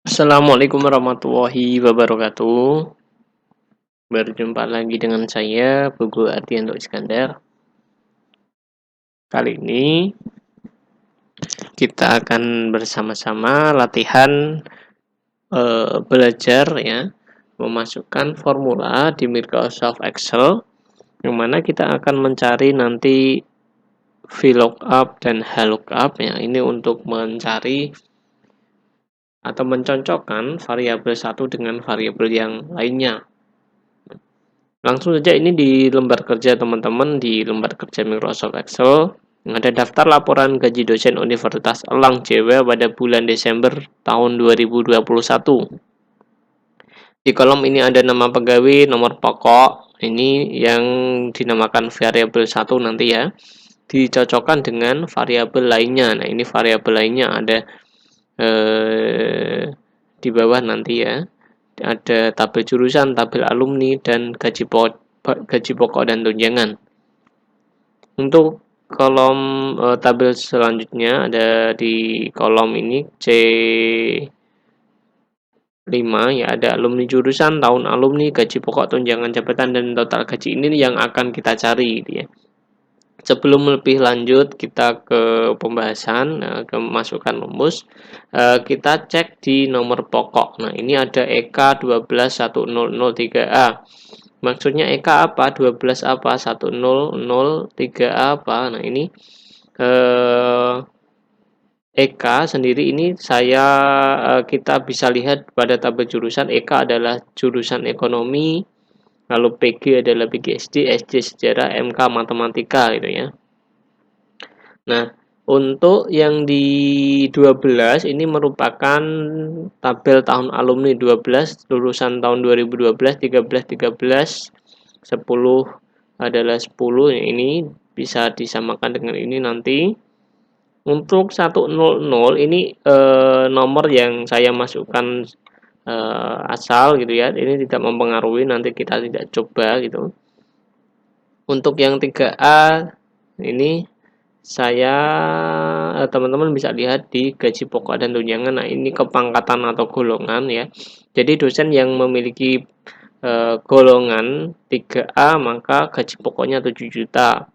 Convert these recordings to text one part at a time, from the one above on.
Assalamualaikum warahmatullahi wabarakatuh. Berjumpa lagi dengan saya, Pugu Ardianto Iskandar. Kali ini kita akan bersama-sama latihan belajar ya, memasukkan formula di Microsoft Excel, yang mana kita akan mencari nanti VLOOKUP dan HLOOKUP ya. Ini untuk mencari atau mencocokkan variabel satu dengan variabel yang lainnya. Langsung saja ini di lembar kerja teman-teman, di lembar kerja Microsoft Excel ada daftar laporan gaji dosen Universitas Elang Jawa pada bulan Desember tahun 2021. Di kolom ini ada nama pegawai, nomor pokok, ini yang dinamakan variabel 1 nanti ya. Dicocokkan dengan variabel lainnya. Nah, ini variabel lainnya ada di bawah nanti ya. Ada tabel jurusan, tabel alumni, dan gaji pokok dan tunjangan. Untuk kolom tabel selanjutnya ada di kolom ini C5 ya, ada alumni jurusan, tahun alumni, gaji pokok, tunjangan jabatan, dan total gaji. Ini yang akan kita cari gitu ya. Sebelum lebih lanjut kita ke pembahasan, ke masukan rumus, kita cek di nomor pokok. Nah, ini ada EK 12103A. Maksudnya EK apa? 12 apa? 1003A apa? Nah, ini EK sendiri ini kita bisa lihat pada tabel jurusan. EK adalah jurusan ekonomi, lalu PG adalah PGSD, SD sejarah, MK matematika gitu ya. Nah, untuk yang di 12 ini merupakan tabel tahun alumni 12, lulusan tahun 2012, 13 10 adalah 10. Ini bisa disamakan dengan ini nanti. Untuk 100 ini nomor yang saya masukkan asal gitu ya. Ini tidak mempengaruhi, nanti kita tidak coba gitu. Untuk yang 3A ini teman-teman bisa lihat di gaji pokok dan tunjangan. Nah, ini kepangkatan atau golongan ya. Jadi dosen yang memiliki golongan 3A maka gaji pokoknya 7 juta.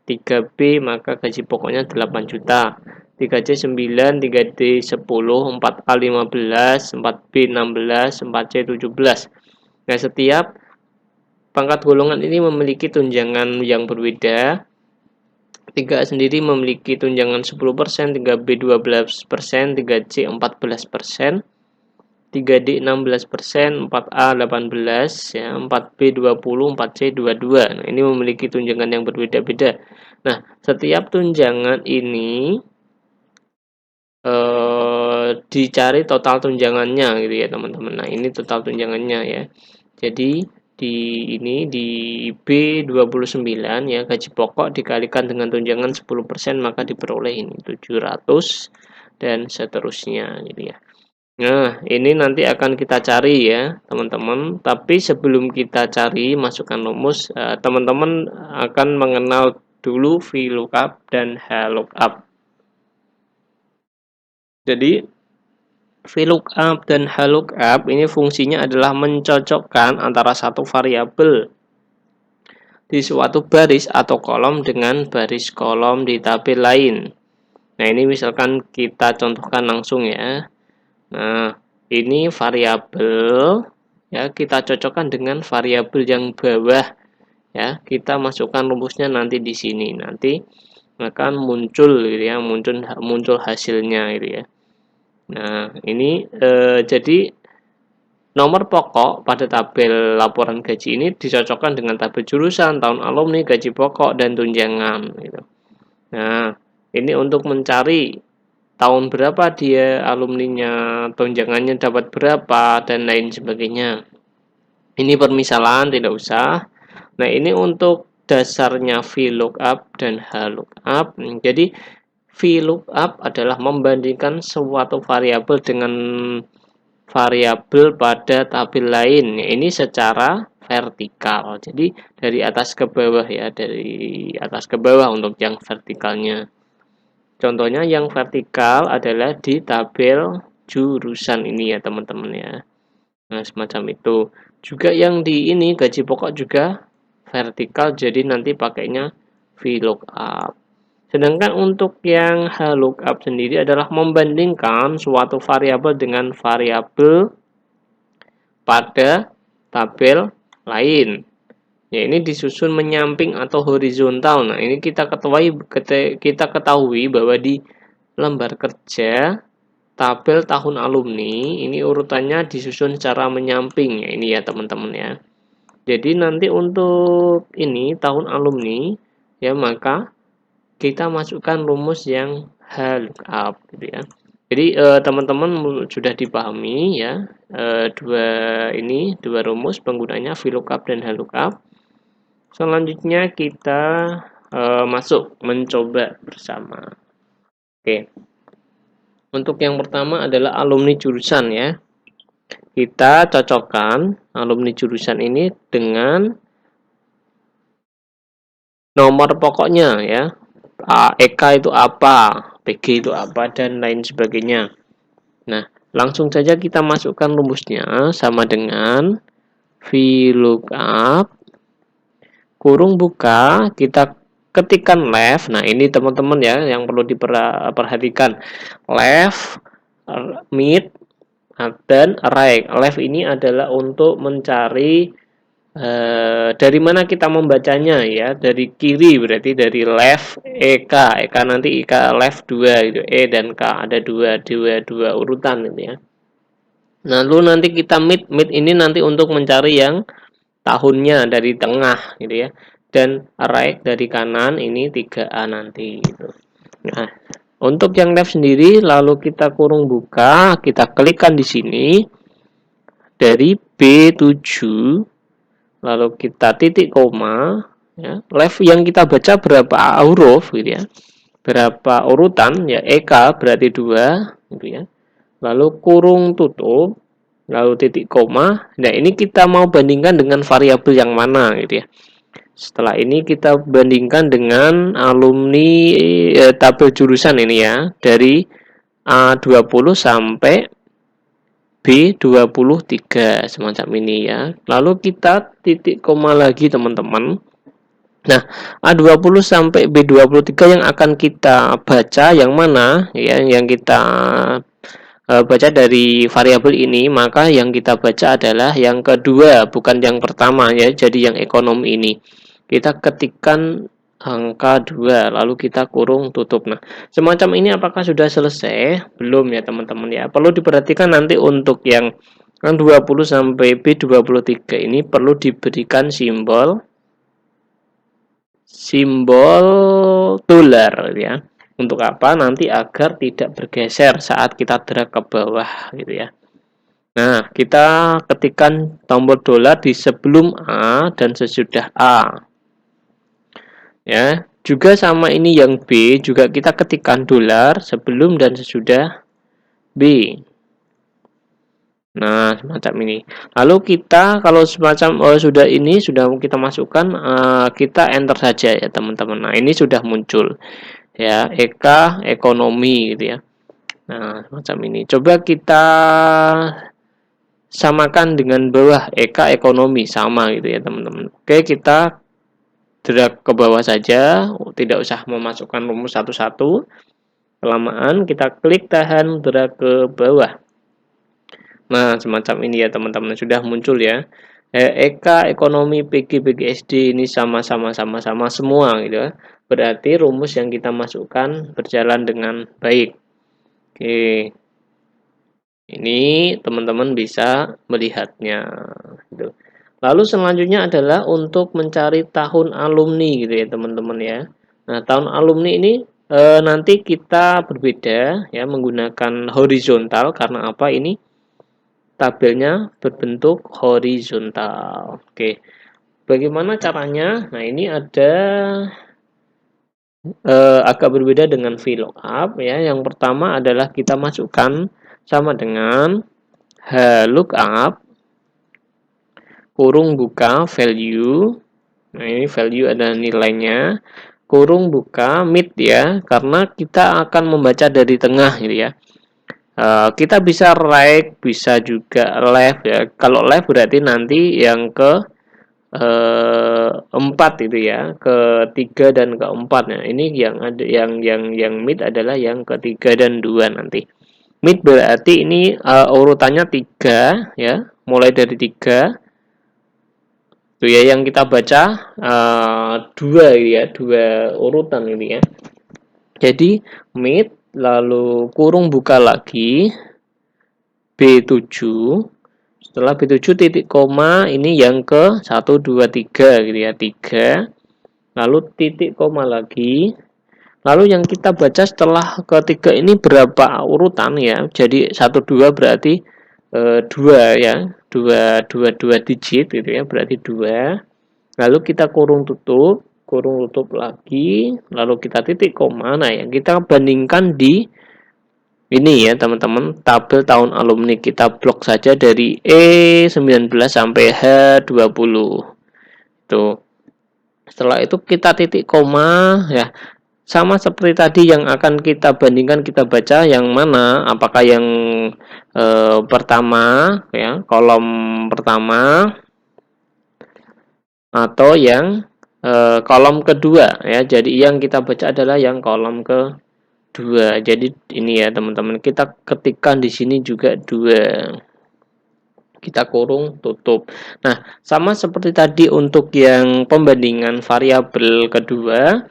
3B maka gaji pokoknya 8 juta. 3C 9, 3D 10, 4A 15, 4B 16, 4C 17. Nah, setiap pangkat golongan ini memiliki tunjangan yang berbeda. 3A sendiri memiliki tunjangan 10%, 3B 12%, 3C 14%, 3D 16%, 4A 18%, ya, 4B 20%, 4C 22%. Nah, ini memiliki tunjangan yang berbeda-beda. Nah, setiap tunjangan ini dicari total tunjangannya gitu ya, teman-teman. Nah, ini total tunjangannya ya. Jadi di B29 ya, gaji pokok dikalikan dengan tunjangan 10% maka diperoleh ini 700 dan seterusnya gitu ya. Nah, ini nanti akan kita cari ya, teman-teman. Tapi sebelum kita cari masukkan rumus, teman-teman akan mengenal dulu VLOOKUP dan HLOOKUP. Jadi VLOOKUP dan HLOOKUP ini fungsinya adalah mencocokkan antara satu variabel di suatu baris atau kolom dengan baris kolom di tabel lain. Nah, ini misalkan kita contohkan langsung ya. Nah, ini variabel ya, kita cocokkan dengan variabel yang bawah ya. Kita masukkan rumusnya nanti di sini. Nanti akan muncul gitu ya, muncul hasilnya gitu ya. Nah, ini jadi nomor pokok pada tabel laporan gaji ini dicocokkan dengan tabel jurusan, tahun alumni, gaji pokok, dan tunjangan gitu. Nah, ini untuk mencari tahun berapa dia alumninya, tunjangannya dapat berapa, dan lain sebagainya. Ini permisalan, tidak usah. Nah, ini untuk dasarnya VLOOKUP dan HLOOKUP. Jadi VLOOKUP adalah membandingkan suatu variabel dengan variabel pada tabel lain. Ini secara vertikal. Jadi dari atas ke bawah ya, dari atas ke bawah untuk yang vertikalnya. Contohnya yang vertikal adalah di tabel jurusan ini ya teman-teman ya. Nah, semacam itu. Juga yang di ini gaji pokok juga vertikal, jadi nanti pakainya VLOOKUP. Sedangkan untuk yang HLOOKUP sendiri adalah membandingkan suatu variabel dengan variabel pada tabel lain. Ya, ini disusun menyamping atau horizontal. Nah, ini kita ketahui bahwa di lembar kerja tabel tahun alumni ini urutannya disusun secara menyamping ya, ini ya teman-teman ya. Jadi nanti untuk ini tahun alumni ya, maka kita masukkan rumus yang HLOOKUP gitu ya. Jadi teman-teman sudah dipahami ya, dua rumus penggunanya VLOOKUP dan HLOOKUP. Selanjutnya kita masuk mencoba bersama. Oke. Untuk yang pertama adalah alumni jurusan ya. Kita cocokkan alumni jurusan ini dengan nomor pokoknya ya. EK itu apa, PG itu apa, dan lain sebagainya. Nah, langsung saja kita masukkan rumusnya sama dengan VLOOKUP kurung buka, kita ketikkan left. Nah, ini teman-teman ya yang perlu diperhatikan. Left, mid, dan right. Left ini adalah untuk mencari dari mana kita membacanya ya. Dari kiri berarti dari left EK. EK nanti EK left 2 gitu. E dan K ada dua urutan gitu ya. Nah, lalu nanti kita mid ini nanti untuk mencari yang tahunnya dari tengah gitu ya, dan right dari kanan ini 3A nanti gitu. Nah, untuk yang left sendiri lalu kita kurung buka, kita klikkan di sini dari B7 lalu kita titik koma ya. Left yang kita baca berapa huruf gitu ya, berapa urutan ya, EK berarti 2 gitu ya, lalu kurung tutup lalu titik koma. Nah, ini kita mau bandingkan dengan variabel yang mana gitu ya. Setelah ini kita bandingkan dengan alumni tabel jurusan ini ya, dari A20 sampai B23 semacam ini ya. Lalu kita titik koma lagi teman-teman. Nah, A20 sampai B23 yang akan kita baca yang mana ya, yang kita baca dari variabel ini, maka yang kita baca adalah yang kedua, bukan yang pertama ya. Jadi yang ekonomi ini kita ketikkan angka 2 lalu kita kurung tutup. Nah, semacam ini apakah sudah selesai? Belum ya teman-teman ya. Perlu diperhatikan nanti untuk yang 20 sampai B23 ini perlu diberikan simbol dolar ya. Untuk apa? Nanti agar tidak bergeser saat kita drag ke bawah gitu ya. Nah, kita ketikkan tombol dolar di sebelum A dan sesudah A. Ya, juga sama ini yang B, juga kita ketikkan dolar sebelum dan sesudah B. Nah, semacam ini. Lalu kita kalau semacam sudah kita masukkan, kita enter saja ya teman-teman. Nah, ini sudah muncul ya, EK ekonomi gitu ya. Nah, semacam ini. Coba kita samakan dengan bawah, EK ekonomi sama gitu ya teman-teman. Oke, kita drag ke bawah saja, tidak usah memasukkan rumus satu-satu. Kelamaan kita klik tahan, drag ke bawah. Nah, semacam ini ya teman-teman, sudah muncul ya. EK ekonomi PG PGSD ini sama-sama semua gitu ya. Berarti rumus yang kita masukkan berjalan dengan baik. Oke. Ini teman-teman bisa melihatnya gitu. Lalu selanjutnya adalah untuk mencari tahun alumni gitu ya teman-teman ya. Nah, tahun alumni ini nanti kita berbeda ya, menggunakan horizontal. Karena apa? Ini tabelnya berbentuk horizontal. Oke. Bagaimana caranya? Nah, ini ada agak berbeda dengan VLOOKUP ya. Yang pertama adalah kita masukkan sama dengan HLOOKUP kurung buka value. Nah, ini value ada nilainya. Kurung buka mid ya, karena kita akan membaca dari tengah gitu ya. Kita bisa right, bisa juga left ya. Kalau left berarti nanti yang ke 4 itu ya, ketiga dan keempat. Nah, ini yang ada yang mid adalah yang ketiga dan dua nanti. Mid berarti ini urutannya 3 ya, mulai dari 3 itu ya yang kita baca dua ya, dua urutan ini ya. Jadi mid lalu kurung buka lagi B7. Setelah B7 titik koma ini yang ke 1 2 3 gitu ya, 3. Lalu titik koma lagi. Lalu yang kita baca setelah ketiga ini berapa urutan ya? Jadi 1 2 berarti 2 ya. 2 digit gitu ya, berarti 2. Lalu kita kurung tutup lagi, lalu kita titik koma. Nah, yang kita bandingkan di ini ya teman-teman, tabel tahun alumni kita blok saja dari E19 sampai H20. Tuh. Setelah itu kita titik koma ya. Sama seperti tadi yang akan kita bandingkan, kita baca yang mana, apakah yang pertama ya, kolom pertama atau yang kolom kedua ya. Jadi yang kita baca adalah yang kolom ke 2. Jadi ini ya teman-teman, kita ketikkan di sini juga 2. Kita kurung tutup. Nah, sama seperti tadi untuk yang pembandingan variabel kedua,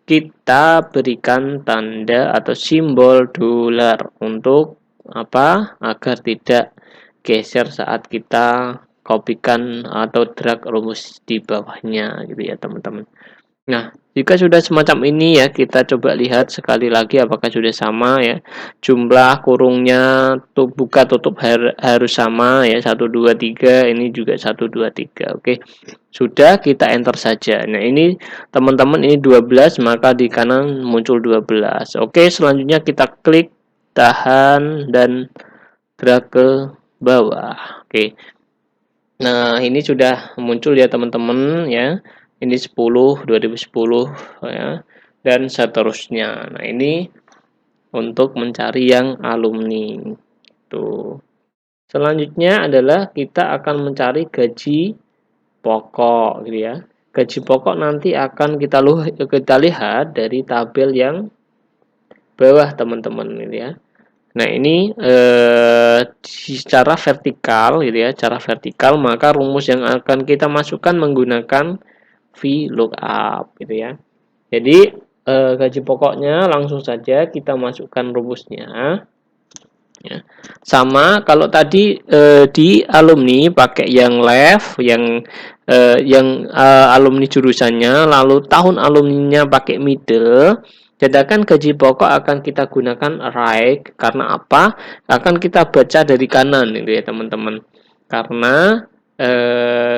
kita berikan tanda atau simbol dolar untuk apa? Agar tidak geser saat kita kopikan atau drag rumus di bawahnya gitu ya, teman-teman. Nah, jika sudah semacam ini ya, kita coba lihat sekali lagi apakah sudah sama ya. Jumlah kurungnya buka tutup harus sama ya, 1 2 3, ini juga 1 2 3. Oke. Sudah, kita enter saja. Nah, ini teman-teman ini 12, maka di kanan muncul 12. Oke, selanjutnya kita klik tahan dan drag ke bawah. Oke. Nah, ini sudah muncul ya teman-teman ya. Ini 2010 ya, dan seterusnya. Nah, ini untuk mencari yang alumni. Tuh. Selanjutnya adalah kita akan mencari gaji pokok gitu ya. Gaji pokok nanti akan kita lihat dari tabel yang bawah teman-teman gitu ya. Nah, ini secara vertikal gitu ya, secara vertikal, maka rumus yang akan kita masukkan menggunakan VLOOKUP gitu ya. Jadi gaji pokoknya langsung saja kita masukkan rumusnya. Ya. Sama kalau tadi di alumni pakai yang left, yang alumni jurusannya, lalu tahun alumninya pakai middle. Sedangkan gaji pokok akan kita gunakan right, karena apa? Akan kita baca dari kanan gitu ya teman-teman. Karena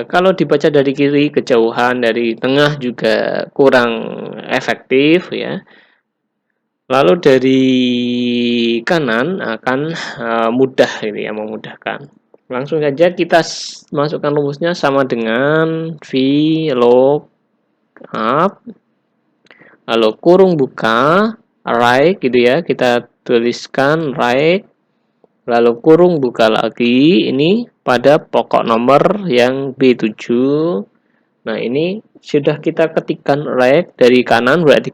kalau dibaca dari kiri kejauhan, dari tengah juga kurang efektif ya. Lalu dari kanan akan mudah ini ya, memudahkan. Langsung saja kita masukkan rumusnya sama dengan VLOOKUP, lalu kurung buka right gitu ya, kita tuliskan right, lalu kurung buka lagi ini pada pokok nomor yang B7. Nah, ini sudah kita ketikkan right dari kanan, berarti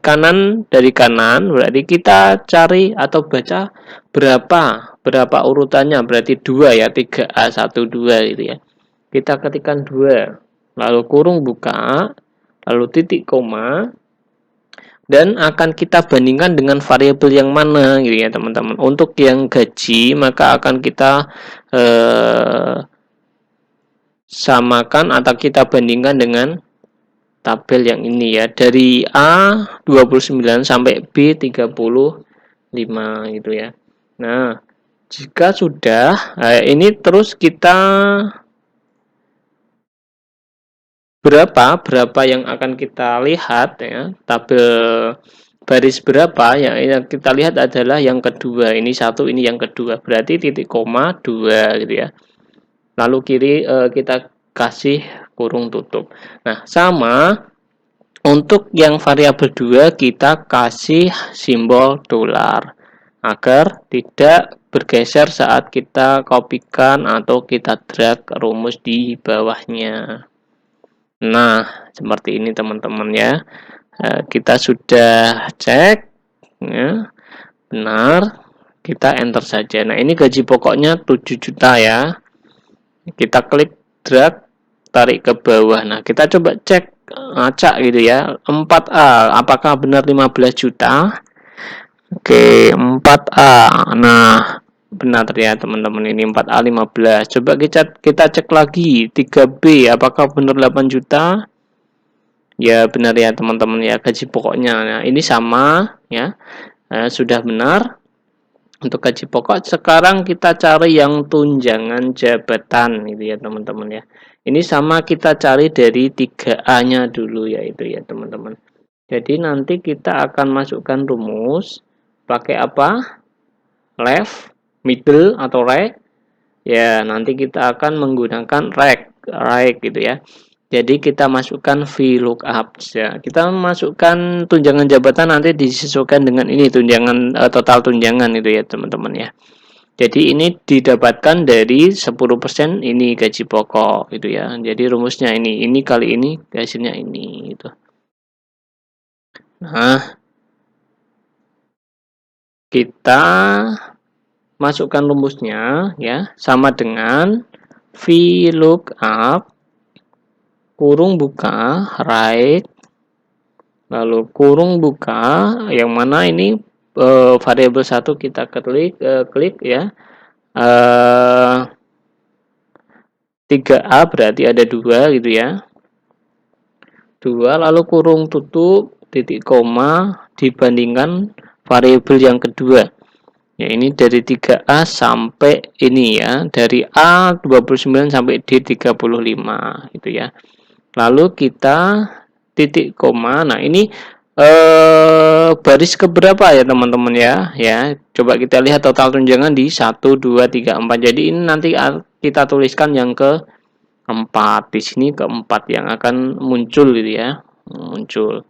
kita cari atau baca berapa urutannya, berarti 2 ya, 3A 1 2 gitu ya. Kita ketikkan 2, lalu kurung buka, lalu titik koma, dan akan kita bandingkan dengan variabel yang mana gitu ya teman-teman. Untuk yang gaji maka akan kita samakan atau kita bandingkan dengan tabel yang ini ya, dari A 29 sampai B 35 gitu ya. Nah, jika sudah ini terus kita berapa yang akan kita lihat ya, tabel baris berapa yang kita lihat adalah yang kedua, ini 1, ini yang kedua, berarti titik koma 2 gitu ya. Lalu kiri kita kasih kurung tutup. Nah, sama untuk yang variabel 2 kita kasih simbol dolar. agar tidak bergeser saat kita kopikan atau kita drag rumus di bawahnya. Nah, seperti ini teman-teman ya. Kita sudah cek ya, benar, kita enter saja. Nah, ini gaji pokoknya 7 juta ya. Kita klik drag, tarik ke bawah. Nah, kita coba cek acak gitu ya. 4A, apakah benar 15 juta? Oke, 4A. Nah, benar ya teman-teman, ini 4A 15. Coba kita cek lagi 3B, apakah benar 8 juta? Ya, benar ya teman-teman ya, gaji pokoknya. Nah, ini sama ya. Sudah benar untuk gaji pokok. Sekarang kita cari yang tunjangan jabatan gitu ya teman-teman ya. Ini sama, kita cari dari 3A-nya dulu ya, itu ya teman-teman. Jadi nanti kita akan masukkan rumus pakai apa? Left, middle, atau right. Ya, nanti kita akan menggunakan right gitu ya. Jadi kita masukkan VLOOKUP ya. Kita masukkan tunjangan jabatan nanti disesuaikan dengan ini tunjangan total tunjangan itu ya teman-teman ya. Jadi ini didapatkan dari 10% ini gaji pokok gitu ya. Jadi rumusnya ini kali ini hasilnya ini gitu. Nah, kita masukkan rumusnya ya, sama dengan VLOOKUP kurung buka right, lalu kurung buka yang mana ini variabel 1 kita klik ya, 3A berarti ada 2 gitu ya, 2, lalu kurung tutup titik koma dibandingkan variabel yang kedua ya, ini dari 3A sampai ini ya, dari A 29 sampai D 35 gitu ya. Lalu kita titik koma. Nah, ini baris keberapa ya teman-teman ya? Ya, coba kita lihat total tunjangan di 1 2 3 4. Jadi ini nanti kita tuliskan yang keempat. Di sini keempat yang akan muncul gitu ya. Muncul.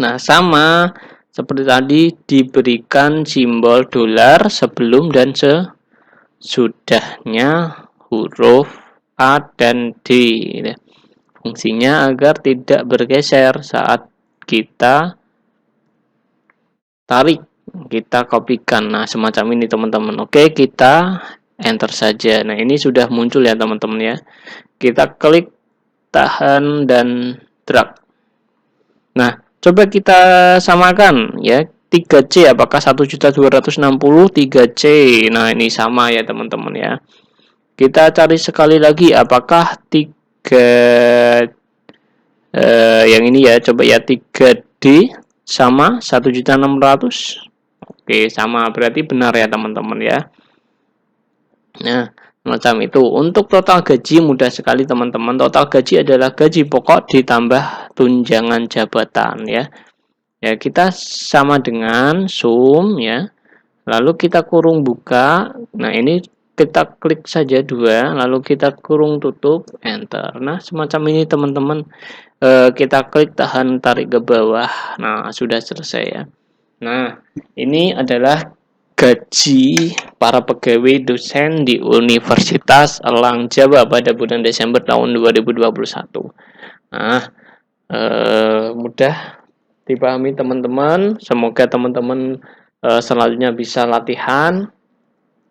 Nah, sama seperti tadi diberikan simbol dolar sebelum dan sesudahnya huruf A dan D gitu. Fungsinya agar tidak bergeser saat kita tarik, kita kopikan. Nah, semacam ini teman-teman. Oke, kita enter saja. Nah, ini sudah muncul ya teman-teman ya. Kita klik, tahan, dan drag. Nah, coba kita samakan ya. 3C apakah 1.260 3C. Nah, ini sama ya teman-teman ya. Kita cari sekali lagi apakah 3 yang ini ya, coba ya, 3D sama 1.600. Oke, sama, berarti benar ya teman-teman ya. Nah, macam itu. Untuk total gaji mudah sekali teman-teman. Total gaji adalah gaji pokok ditambah tunjangan jabatan ya. Ya, kita sama dengan sum ya. Lalu kita kurung buka. Nah, ini kita klik saja 2, lalu kita kurung tutup, enter. Nah, semacam ini teman-teman. Kita klik, tahan, tarik ke bawah. Nah, sudah selesai ya. Nah, ini adalah gaji para pegawai dosen di Universitas Elang Jawa pada bulan Desember tahun 2021. Nah, mudah dipahami teman-teman. Semoga teman-teman selanjutnya bisa latihan.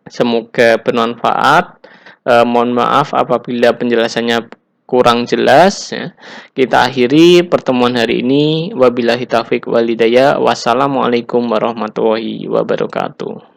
Semoga bermanfaat. Mohon maaf apabila penjelasannya kurang jelas ya. Kita akhiri pertemuan hari ini. Wabillahi taufiq wal hidayah. Wassalamualaikum warahmatullahi wabarakatuh.